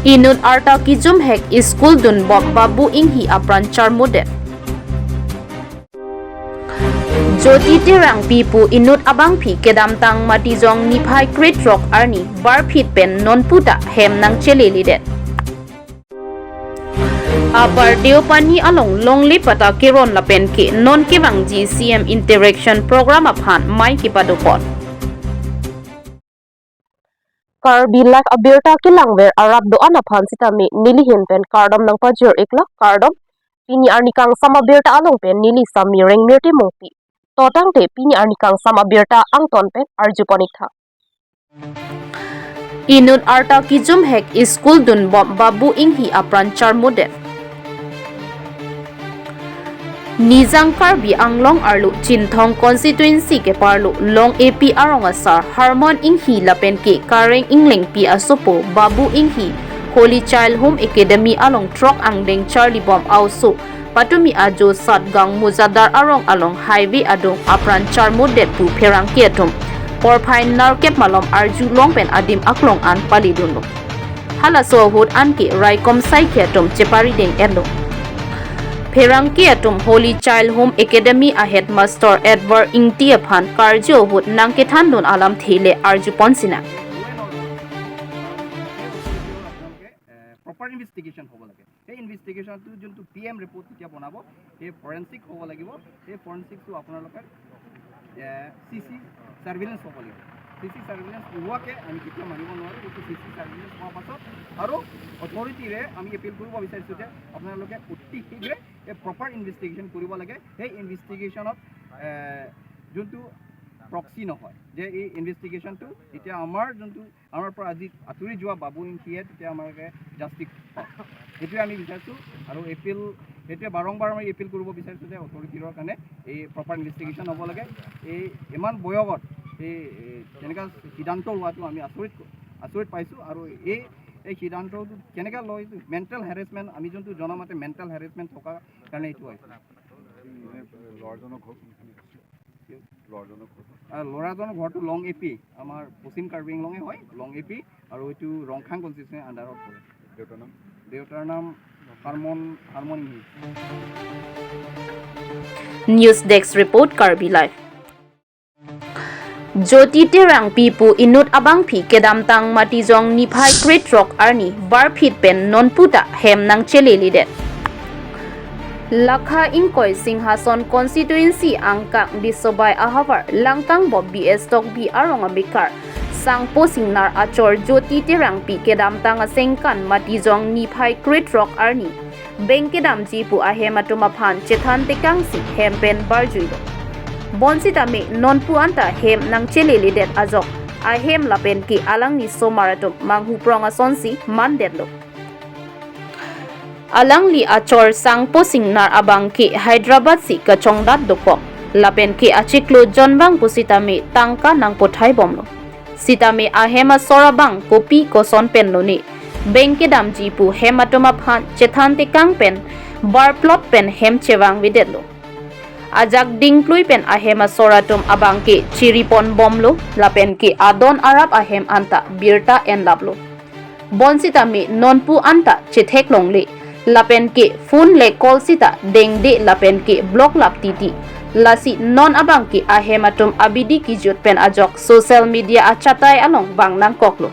Inut arta kijum hek school dun bob babu inghi apranchar model. Joti tirang pipu inut abang pi kedam tang matijong niphai great rock arni bar phit pen non puta hem nang chele lidet. Apar deopani along longli pata kiron lapen ki non kibang GCM interaction program aphan mai ki padupot. Karbi life abirta kilang ver arab doan aphan sitami nilihin pen kardom nang pajur ikla kardom pini arni kangsam abirta along pen nili sami reng mirte mongpi totang te pini arni kangsam abirta ang ton pen arjuponik tha. Inut arta kijum hek school dun bob babu inghi apranchar model. Nizang Karbi ang long arlu Chinthong constituency ke parlu long AP arongasar Harmon inghi lapen ke kareng ingling pi asopo babu inghi Holy Child Home Academy along trok ang deng Charlie Bomb also patumi ajo satgang muzadar arong along highway adong apranchar model pu perang ketum porpain narkep malom arju longpen adim aklong an palidunlo halaso hut anke raikom sai ketum chepari deng elo Perangki atum Holy Child Home Academy a headmaster Edward Ingti aphan karjo hut nang kethan don alam thile arju ponsina. Proper investigation hobo lage. Hey investigation tu jontu PM report kiya banabo. Hey forensic hobo lagibo. Hey forensic tu apnaloker CC surveillance hobo lage. CC surveillance huake ami kitya manibo nore to CC surveillance howa pasot aru authority re ami appeal koribo bisarisu je apnaloke utti higre a proper investigation koribo lage. Hey investigation of jontu proxy নহয় যে এই investigation to এটা আমাৰ যোনটো আমাৰ পৰা আজি আতুৰি যোৱা বাবু ইনকিয়ে তেতিয়া আমাকে জাস্টিস এটোৱে আমি বিচাৰিছো আৰু এপিল এটোৱে বাৰংবাৰ আমি এপিল কৰিব বিচাৰিছো যে অথৰিটিৰ কাৰণে এই প্ৰপাৰ ইনভেস্টিগেশন হ'ব লাগে এই ইমান বয়গত এই তেনেকা সিদ্ধান্ত লোৱাটো আমি আচৰিত পাইছো আৰু এই সিদ্ধান্তটো কেনেকা লয় মেন্টাল হেৰাসমেন্ট আমি যোনটো জনমতে মেন্টাল হেৰাসমেন্ট থকা কাৰণে এইটো হৈছে ল'ৰাজনৰ ঘৰটো লং এপি আমাৰ পশ্চিম কাৰ্বিং লঙে হয় লং এপি আৰু এইটো ৰংখাং কনষ্টিটিউচন আণ্ডাৰত পৰে দেউতাৰ নাম Harmon News Desk Report Karbi Live. Joti tirang pipu inut abang pi kedam tang matijong niphai great rock arni bar phit pen non puta hem nang chele lidet. Lakha ingkoi Singhason constituency angkang disobay ahavar langtang bob BS tok bi arong abikar sangpo singnar achor joti tirang pi kedam tang asengkan matijong niphai great rock arni bengkedam jipu ahematuma phan chethan tekangsi hempen barjuido bonsita me nonpu anta hem nang chele lidet ajok ahem lapen ki alang ni somaratum manghu pronga sonsi mandetlo Alangli achor sangpo singnar abang ki Hyderabad si kachongdat doko lapen ki achiklo jonbang pusitami tangka nang pothai bomlo sitami ahema sorabang kopi koson penlo ni bengke damji pu hematoma phan chethan tekang pen bar plot pen hem chewang widetlo ajak dingplui pen ahema soratum abang ki chiripon bomlo lapen ki adon arab ahem anta birta en lablo bonsitami nonpu anta chethek longli lapen ke phone le call sita deng de lapen ke block lap titi lasi non abang ke ahematum abidi ki jut pen ajok social media achatai along bang nang koklo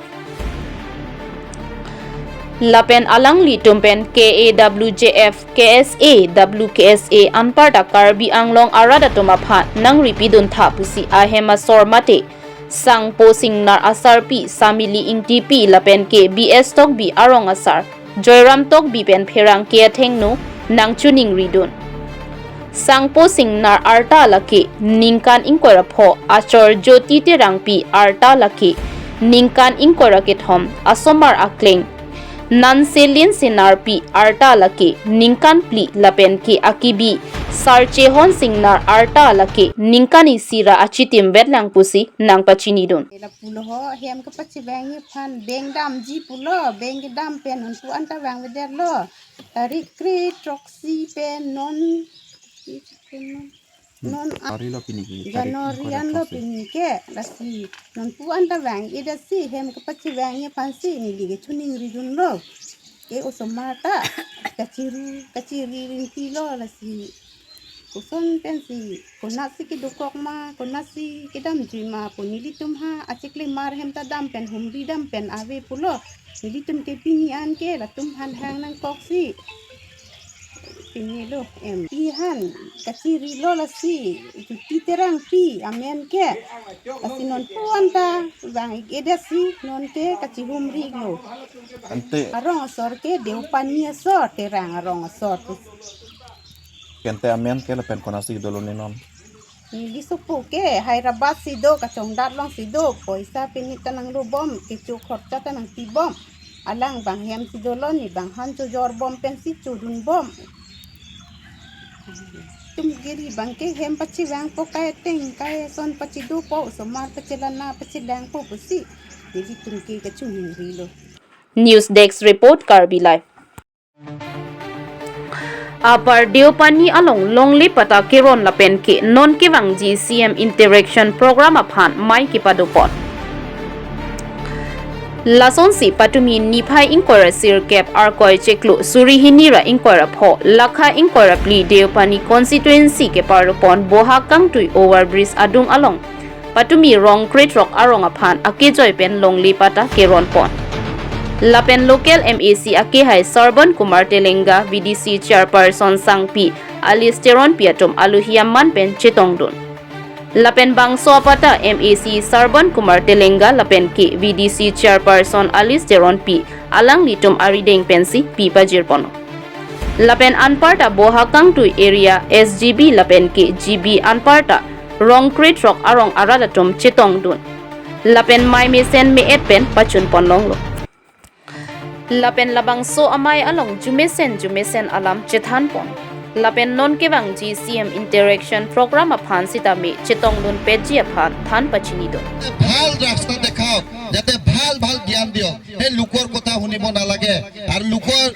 lapen alang li tumpen KAWJF KSA WKSA anparta Karbi anglong arada tumapha nang ripidun tha pusi ahema sormate sangpo singnar asarpi samili ingtipi lapen ke BS tok bi arong asar Joyram tok bipen pherang kia thengnu nangchuning ridun sangpo singnar arta laki ningkan ingkora pho achor joti te rangpi arta laki ningkan ingkora ke thom asomar akleng nan selin sinarpi arta laki ningkan pli lapen ki akibi sarchehon singnar arta laki ningkani sira achitim betlang pusi nang pachinidun la pulo hem ka pachi bang phan beng dam ji pulo beng dam pen hun tu anta bang beder lo tarik kri troksi pen non non Ari lo piniki. Janorian lo pinike rasi non puan ta wang ida si hem ke pachi wang ye pansi ni dige chuning ridun lo ke osomata kaciri rinti lo rasi kuson pensi konasi ki dukok ma konasi kedam jima punili tum ha acikli mar hem ta dam pen humri dam pen ave pulo nili tum ke pinian ke la tum han hang nang koksi ini lo ihan kaciri lo lasi juti terang pi amen ke lasi non puan ta bang ida si non ke kacihum ri lo Ante arong asor ke deupani asor terang arong asor kente amen ke la pen konasi dolo ni non. Nili supu ke Hyderabad sido kacong datlong sido poisa pinita nang lubom kicu khorcha tanang tibom alang bang hem sidolo ni bang hancu jor bom pensi cudun bom tum giri bang ke hem pachi bang po kaya ting kaya son pachi du po somar pachi lana pachi dang po pusi nili tum ke kacung hinrilo News Desk Report Karbi Live. Apar Deopani along longli pata kiron lapen ke non kiwang GCM interaction program aphan mai ki padupon. Lason si patumi niphai inkora sir cap arkoi cheklu surihinira inkora pho lakha inkora pli Deopani constituency ke parupon boha kangtui overbridge adung along patumi rong kretrok arong aphan akejoi pen longli pata kiron pon. Lapen local MAC ake hai Sarban Kumar Telenga VDC chairperson Sangpi Alisteron Piatum Aluhiaman pen Chetongdun. Lapen bang sopata MAC Sarban Kumar Telenga lapen ke VDC chairperson Alisteron P alang litum arideng pensi P pajirpono. Lapen anparta bohakang tu area SGB lapen ke GB anparta rongkrit rok arong aradatum Chetongdun. Lapen mai mesen me et pen pachun ponlonglo. Lapen labang so amai along jumesen alam chethan pon lapen non kewang GCM interaction program aphan sitami chetong lun peji aphan than pachini do ভাল রাস্তা দেখাও যাতে ভাল ভাল জ্ঞান দিও এই লোকৰ কথা শুনিব নালাগে আৰু লোকৰ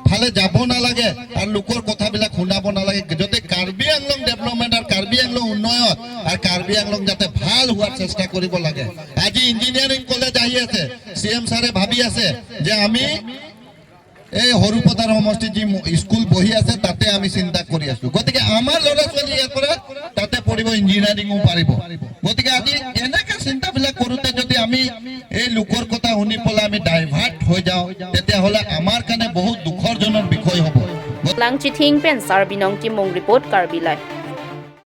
ফালে যাব নালাগে আৰু লোকৰ কথাবিলাক শুনাব নালাগে যদি কাৰ্বি আংলং ডেভেলপমেন্ট আৰু কাৰ্বি আংলং উন্নয়ন আৰু কাৰ্বি আংলং যাতে ভাল হোৱাৰ চেষ্টা কৰিব লাগে আজি ইঞ্জিনিয়াৰিং কলেজ আহি আছে সিএম ছাৰে ভাবি আছে যে আমি এই হৰুপতাৰ সমষ্টি যি স্কুল বহি আছে তাতে আমি চিন্তা কৰি আছো গতিকে আমাৰ ল'ৰা ছোৱালী ইয়াৰ পৰা তাতে পঢ়িব ইঞ্জিনিয়াৰিংও পাৰিব গতিকে আজি এনেকা চিন্তাবিলাক কৰোতে যদি আমি এই লোকৰ কথা শুনি পেলাই আমি ডাইভাৰ্ট হৈ যাওঁ তেতিয়াহ'লে আমাৰ কাৰণে বহুত দুখৰজনক বিষয় হ'ব Langchi Thing Pen Sarbinong Timong Report Karbi Live.